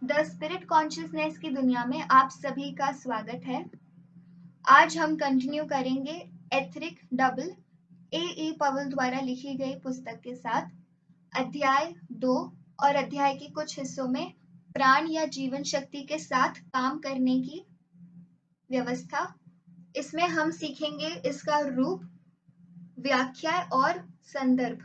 The spirit consciousness की दुनिया में आप सभी का स्वागत है। आज हम कंटिन्यू करेंगे एथरिक डबल ए पवल द्वारा लिखी गई पुस्तक के साथ अध्याय 2 और अध्याय के कुछ हिस्सों में प्राण या जीवन शक्ति के साथ काम करने की व्यवस्था। इसमें हम सीखेंगे इसका रूप, व्याख्या और संदर्भ।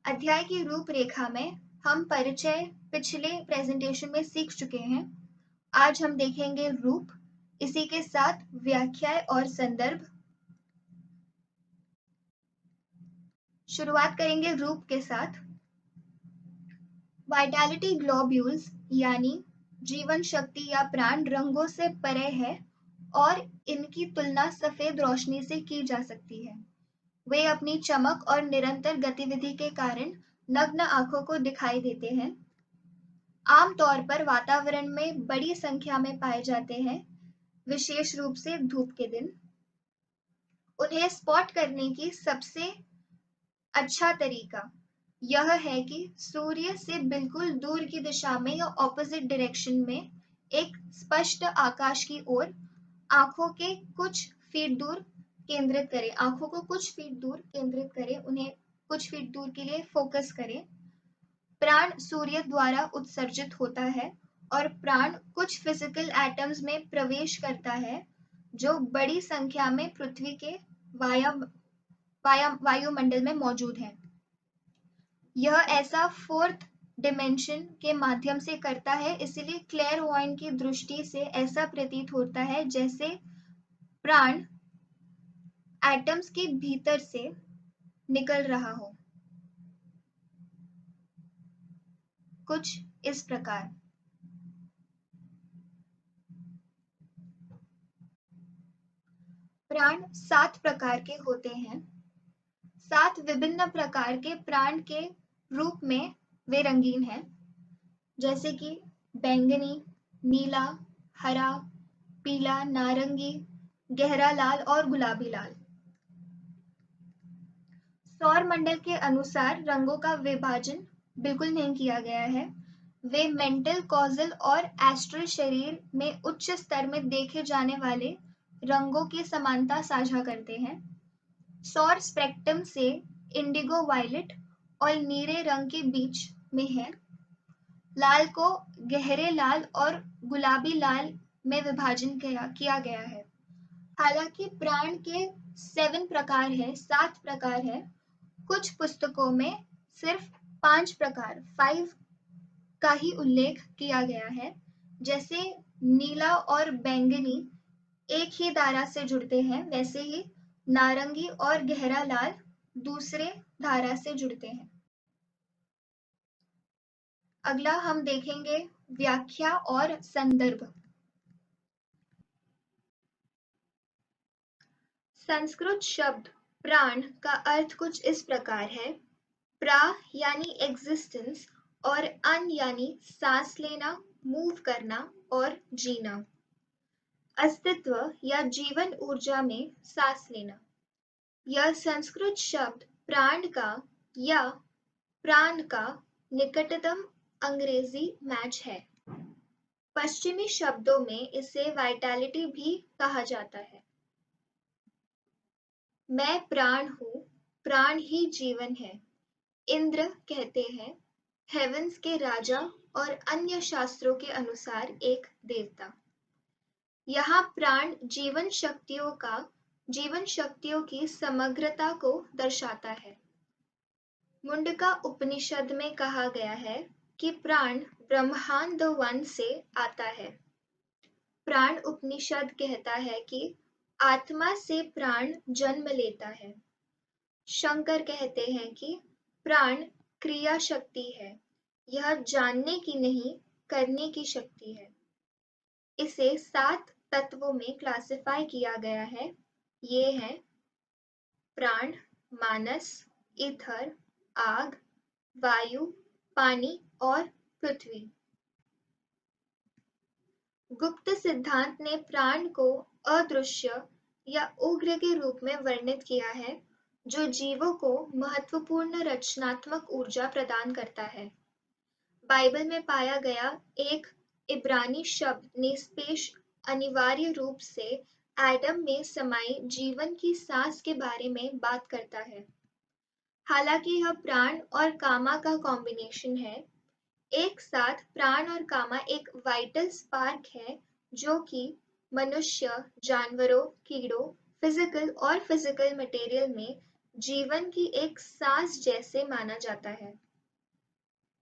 अध्याय की रूपरेखा में हम परिचय पिछले प्रेजेंटेशन में सीख चुके हैं। आज हम देखेंगे रूप, इसी के साथ व्याख्या और संदर्भ। शुरुआत करेंगे रूप के साथ। वाइटैलिटी ग्लोब्यूल्स यानी जीवन शक्ति या प्राण रंगों से परे है और इनकी तुलना सफेद रोशनी से की जा सकती है। वे अपनी चमक और निरंतर गतिविधि के कारण नग्न आंखों को दिखाई देते हैं। आमतौर पर वातावरण में बड़ी संख्या में पाए जाते हैं, विशेष रूप से धूप के दिन। उन्हें स्पॉट करने की सबसे अच्छा तरीका यह है कि सूर्य से बिल्कुल दूर की दिशा में या ऑपोजिट डायरेक्शन में एक स्पष्ट आकाश की ओर आंखों के कुछ फीट दूर केंद्रित करें। आंखों को कुछ फीट दूर केंद्रित करें, उन्हें कुछ फीट दूर के लिए फोकस करें। प्राण सूर्य द्वारा उत्सर्जित होता है और प्राण कुछ फिजिकल एटम्स में प्रवेश करता है जो बड़ी संख्या में पृथ्वी के वायुमंडल में मौजूद हैं। यह ऐसा फोर्थ डिमेंशन के माध्यम से करता है, इसलिए क्लेयरवॉयंट की दृष्टि से ऐसा प्रतीत होता है जैसे प्राण एटम्स के भीतर से निकल रहा हो, कुछ इस प्रकार। प्राण 7 प्रकार के होते हैं। 7 विभिन्न प्रकार के प्राण के रूप में वे रंगीन हैं, जैसे कि बैंगनी, नीला, हरा, पीला, नारंगी, गहरा लाल और गुलाबी लाल। सौर मंडल के अनुसार रंगों का विभाजन बिल्कुल नहीं किया गया है। वे मेंटल, कॉजल और एस्ट्रल शरीर में उच्च स्तर में देखे जाने वाले रंगों की समानता साझा करते हैं। सौर स्पेक्ट्रम से इंडिगो वायलेट और नीले रंग के बीच में है। लाल को गहरे लाल और गुलाबी लाल में विभाजन किया गया है। हालांकि प्राण के 7 प्रकार है, 7 प्रकार है, कुछ पुस्तकों में सिर्फ 5 प्रकार 5 का ही उल्लेख किया गया है। जैसे नीला और बैंगनी एक ही धारा से जुड़ते हैं, वैसे ही नारंगी और गहरा लाल दूसरे धारा से जुड़ते हैं। अगला हम देखेंगे व्याख्या और संदर्भ। संस्कृत शब्द प्राण का अर्थ कुछ इस प्रकार है। प्रा यानी एग्जिस्टेंस और अन यानी सांस लेना, मूव करना और जीना। अस्तित्व या जीवन ऊर्जा में सांस लेना। यह संस्कृत शब्द प्राण का या प्राण का निकटतम अंग्रेजी मैच है। पश्चिमी शब्दों में इसे वाइटैलिटी भी कहा जाता है। मैं प्राण हूँ, प्राण ही जीवन है, इंद्र कहते हैं, हेवंस के राजा और अन्य शास्त्रों के अनुसार एक देवता। यहाँ प्राण जीवन शक्तियों की समग्रता को दर्शाता है। मुंडका उपनिषद में कहा गया है कि प्राण ब्रह्मांड वन से आता है। प्राण उपनिषद कहता है कि आत्मा से प्राण जन्म लेता है। शंकर कहते हैं कि प्राण क्रिया शक्ति है, यह जानने की नहीं करने की शक्ति है। इसे 7 तत्वों में क्लासिफाई किया गया है। ये हैं प्राण, मानस, ईथर, आग, वायु, पानी और पृथ्वी। गुप्त सिद्धांत ने प्राण को अदृश्य या उग्र के रूप में वर्णित किया है, जो जीवों को महत्वपूर्ण रचनात्मक ऊर्जा प्रदान करता है। बाइबल में पाया गया एक इब्रानी शब्द नेस्पेश अनिवार्य रूप से एडम में समाई जीवन की सांस के बारे में बात करता है। हालांकि यह प्राण और कामा का कॉम्बिनेशन है, एक साथ प्राण और कामा एक वाइटल स्पार्क है जो कि मनुष्य, जानवरों, कीड़ों, फिजिकल और फिजिकल मटेरियल में जीवन की एक सांस जैसे माना जाता है।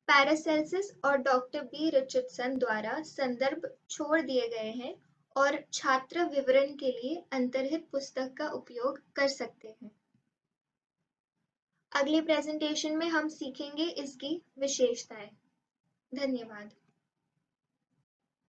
पैरासेल्सिस और डॉक्टर बी रिचर्डसन द्वारा संदर्भ छोड़ दिए गए हैं और छात्र विवरण के लिए अंतर्हित पुस्तक का उपयोग कर सकते हैं। अगली प्रेजेंटेशन में हम सीखेंगे इसकी विशेषताएं। धन्यवाद।